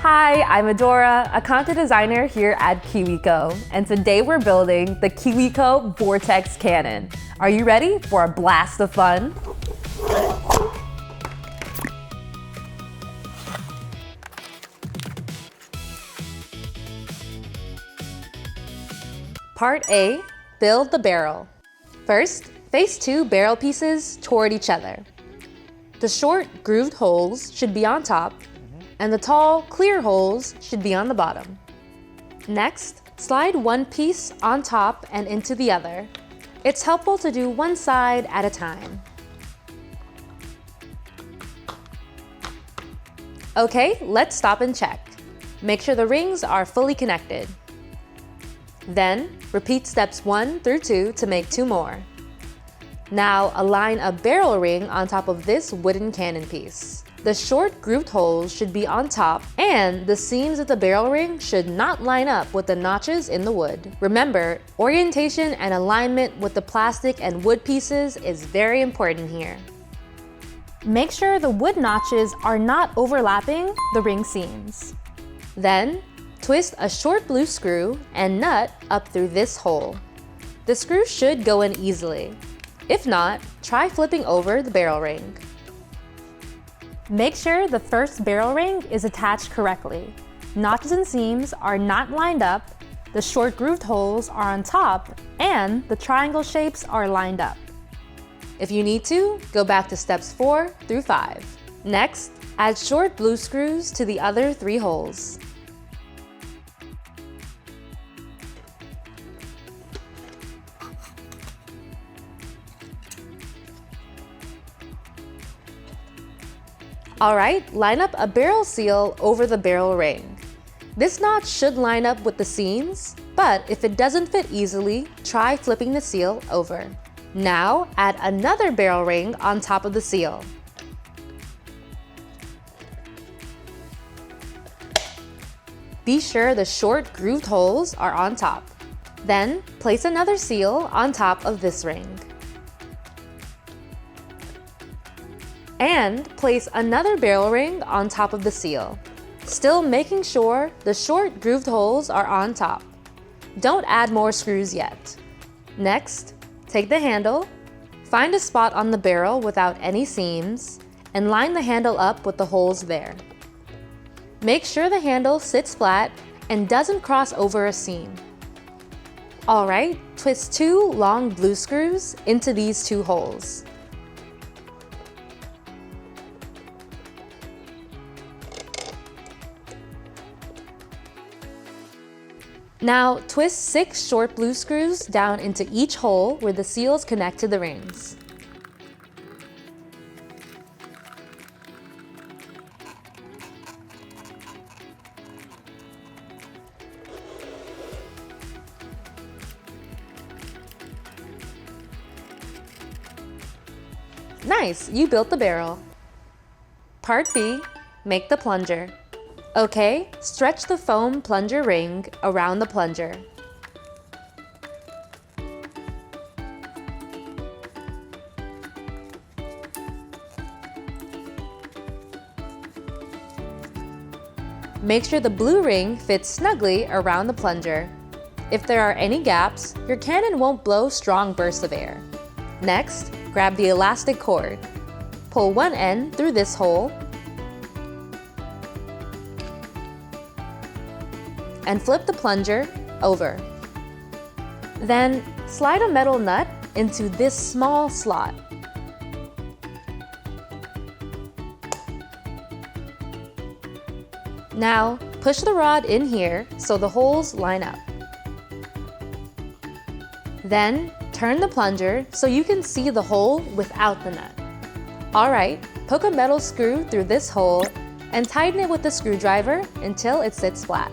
Hi, I'm Adora, a content designer here at KiwiCo, and today we're building the KiwiCo Vortex Cannon. Are you ready for a blast of fun? Part A, build the barrel. First, face two barrel pieces toward each other. The short, grooved holes should be on top, and the tall, clear holes should be on the bottom. Next, slide one piece on top and into the other. It's helpful to do one side at a time. Okay, let's stop and check. Make sure the rings are fully connected. Then, repeat steps 1 through 2 to make 2 more. Now, align a barrel ring on top of this wooden cannon piece. The short grooved holes should be on top, and the seams of the barrel ring should not line up with the notches in the wood. Remember, orientation and alignment with the plastic and wood pieces is very important here. Make sure the wood notches are not overlapping the ring seams. Then, twist a short blue screw and nut up through this hole. The screw should go in easily. If not, try flipping over the barrel ring. Make sure the first barrel ring is attached correctly. Notches and seams are not lined up, the short grooved holes are on top, and the triangle shapes are lined up. If you need to, go back to steps 4 through 5. Next, add short blue screws to the other 3 holes. Alright, line up a barrel seal over the barrel ring. This notch should line up with the seams, but if it doesn't fit easily, try flipping the seal over. Now, add another barrel ring on top of the seal. Be sure the short grooved holes are on top. Then, place another seal on top of this ring. And place another barrel ring on top of the seal, still making sure the short grooved holes are on top. Don't add more screws yet. Next, take the handle, find a spot on the barrel without any seams, and line the handle up with the holes there. Make sure the handle sits flat and doesn't cross over a seam. Alright, twist 2 long blue screws into these 2 holes. Now, twist 6 short blue screws down into each hole where the seals connect to the rings. Nice, you built the barrel. Part B, make the plunger. Okay, stretch the foam plunger ring around the plunger. Make sure the blue ring fits snugly around the plunger. If there are any gaps, your cannon won't blow strong bursts of air. Next, grab the elastic cord. Pull one end through this hole and flip the plunger over. Then, slide a metal nut into this small slot. Now, push the rod in here so the holes line up. Then, turn the plunger so you can see the hole without the nut. Alright, poke a metal screw through this hole and tighten it with the screwdriver until it sits flat.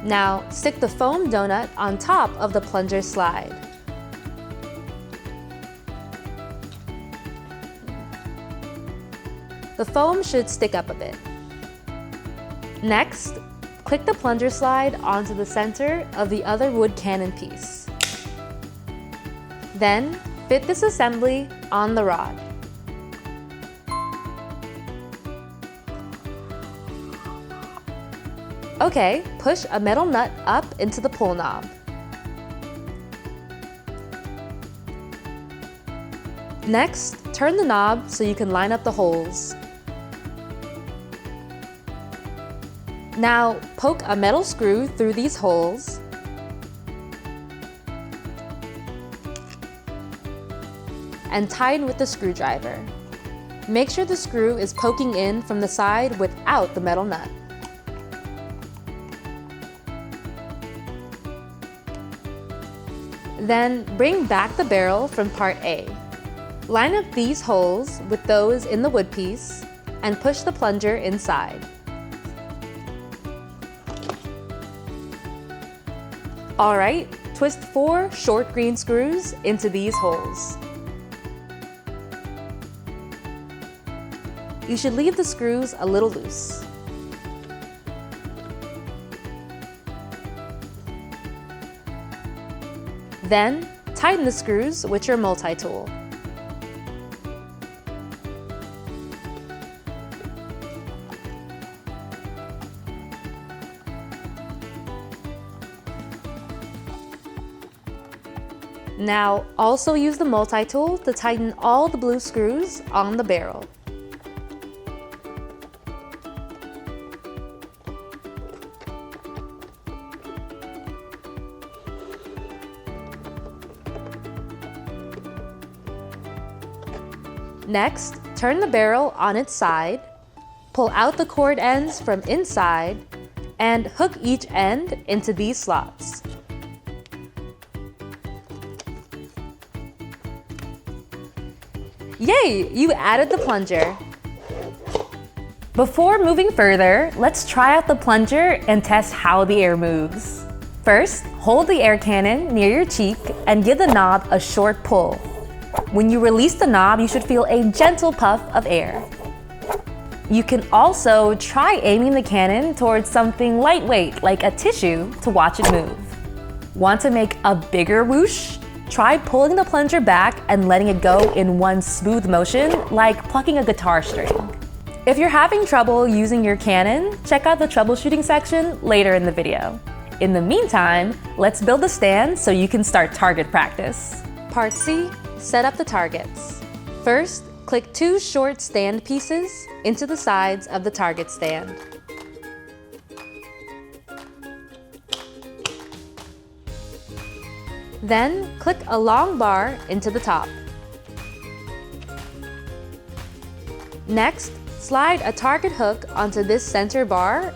Now, stick the foam donut on top of the plunger slide. The foam should stick up a bit. Next, click the plunger slide onto the center of the other wood cannon piece. Then, fit this assembly on the rod. Okay, push a metal nut up into the pull knob. Next, turn the knob so you can line up the holes. Now, poke a metal screw through these holes and tighten with the screwdriver. Make sure the screw is poking in from the side without the metal nut. Then bring back the barrel from part A. Line up these holes with those in the wood piece and push the plunger inside. Alright, twist 4 short green screws into these holes. You should leave the screws a little loose. Then, tighten the screws with your multi-tool. Now, also use the multi-tool to tighten all the blue screws on the barrel. Next, turn the barrel on its side, pull out the cord ends from inside, and hook each end into these slots. Yay! You added the plunger! Before moving further, let's try out the plunger and test how the air moves. First, hold the air cannon near your cheek and give the knob a short pull. When you release the knob, you should feel a gentle puff of air. You can also try aiming the cannon towards something lightweight like a tissue to watch it move. Want to make a bigger whoosh? Try pulling the plunger back and letting it go in one smooth motion, like plucking a guitar string. If you're having trouble using your cannon, check out the troubleshooting section later in the video. In the meantime, let's build a stand so you can start target practice. Part C, set up the targets. First, click 2 short stand pieces into the sides of the target stand. Then, click a long bar into the top. Next, slide a target hook onto this center bar.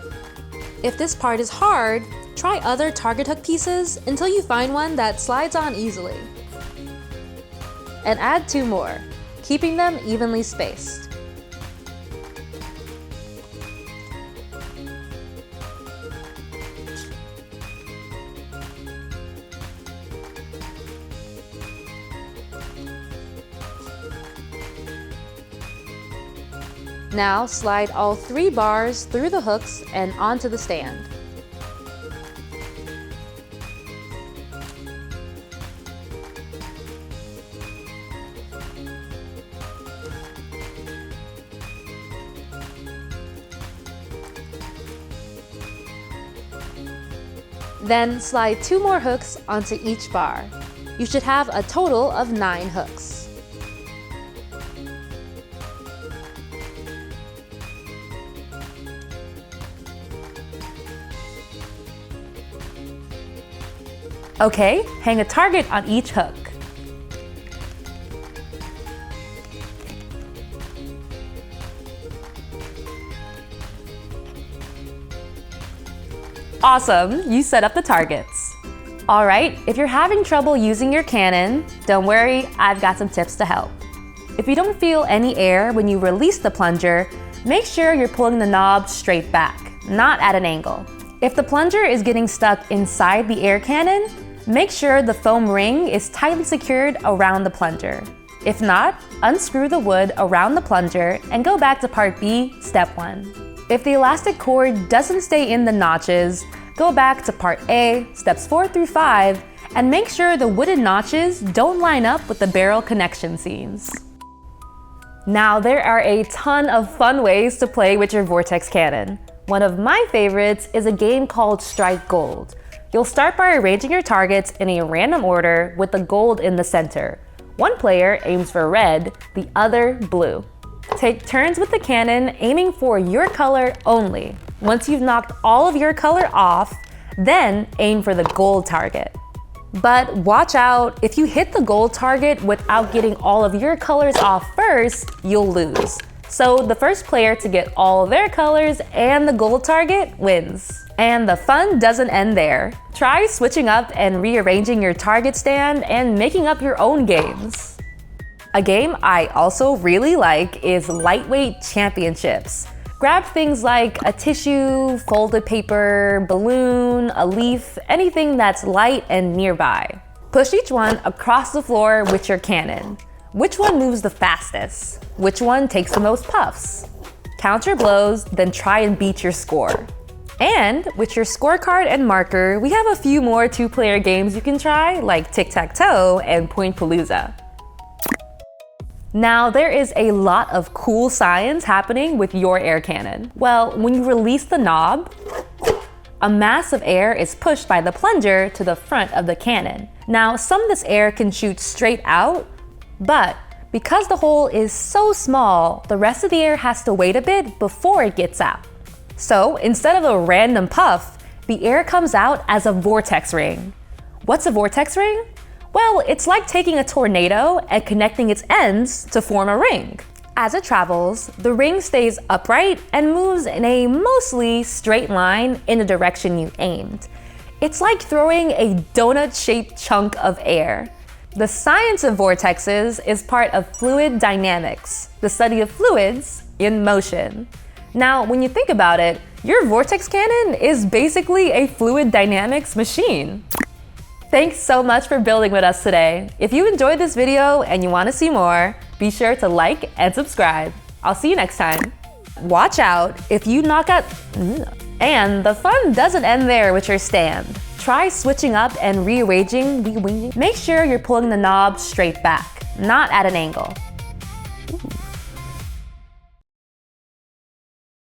If this part is hard, try other target hook pieces until you find one that slides on easily. And add 2 more, keeping them evenly spaced. Now slide all 3 bars through the hooks and onto the stand. Then slide 2 more hooks onto each bar. You should have a total of 9 hooks. Okay, hang a target on each hook. Awesome, you set up the targets. All right, if you're having trouble using your cannon, don't worry, I've got some tips to help. If you don't feel any air when you release the plunger, make sure you're pulling the knob straight back, not at an angle. If the plunger is getting stuck inside the air cannon, make sure the foam ring is tightly secured around the plunger. If not, unscrew the wood around the plunger and go back to part B, step 1. If the elastic cord doesn't stay in the notches, go back to part A, steps 4 through 5, And make sure the wooden notches don't line up with the barrel connection seams. Now, there are a ton of fun ways to play with your Vortex Cannon. One of my favorites is a game called Strike Gold. You'll start by arranging your targets in a random order with the gold in the center. One player aims for red, the other blue. Take turns with the cannon, aiming for your color only. Once you've knocked all of your color off, then aim for the gold target. But watch out, if you hit the gold target without getting all of your colors off first, you'll lose. So the first player to get all their colors and the gold target wins. And the fun doesn't end there. Try switching up and rearranging your target stand and making up your own games. A game I also really like is lightweight championships. Grab things like a tissue, folded paper, balloon, a leaf, anything that's light and nearby. Push each one across the floor with your cannon. Which one moves the fastest? Which one takes the most puffs? Count your blows, then try and beat your score. And with your scorecard and marker, we have a few more two-player games you can try, like tic-tac-toe and Point-Palooza. Now, there is a lot of cool science happening with your air cannon. Well, when you release the knob, a mass of air is pushed by the plunger to the front of the cannon. Now, some of this air can shoot straight out, but because the hole is so small, the rest of the air has to wait a bit before it gets out. So instead of a random puff, the air comes out as a vortex ring. What's a vortex ring? Well, it's like taking a tornado and connecting its ends to form a ring. As it travels, the ring stays upright and moves in a mostly straight line in the direction you aimed. It's like throwing a donut-shaped chunk of air. The science of vortexes is part of fluid dynamics, the study of fluids in motion. Now, when you think about it, your Vortex Cannon is basically a fluid dynamics machine. Thanks so much for building with us today. If you enjoyed this video and you want to see more, be sure to like and subscribe. I'll see you next time. Watch out if you knock out... And the fun doesn't end there with your stand. Try switching up and rearranging. Make sure you're pulling the knob straight back, not at an angle.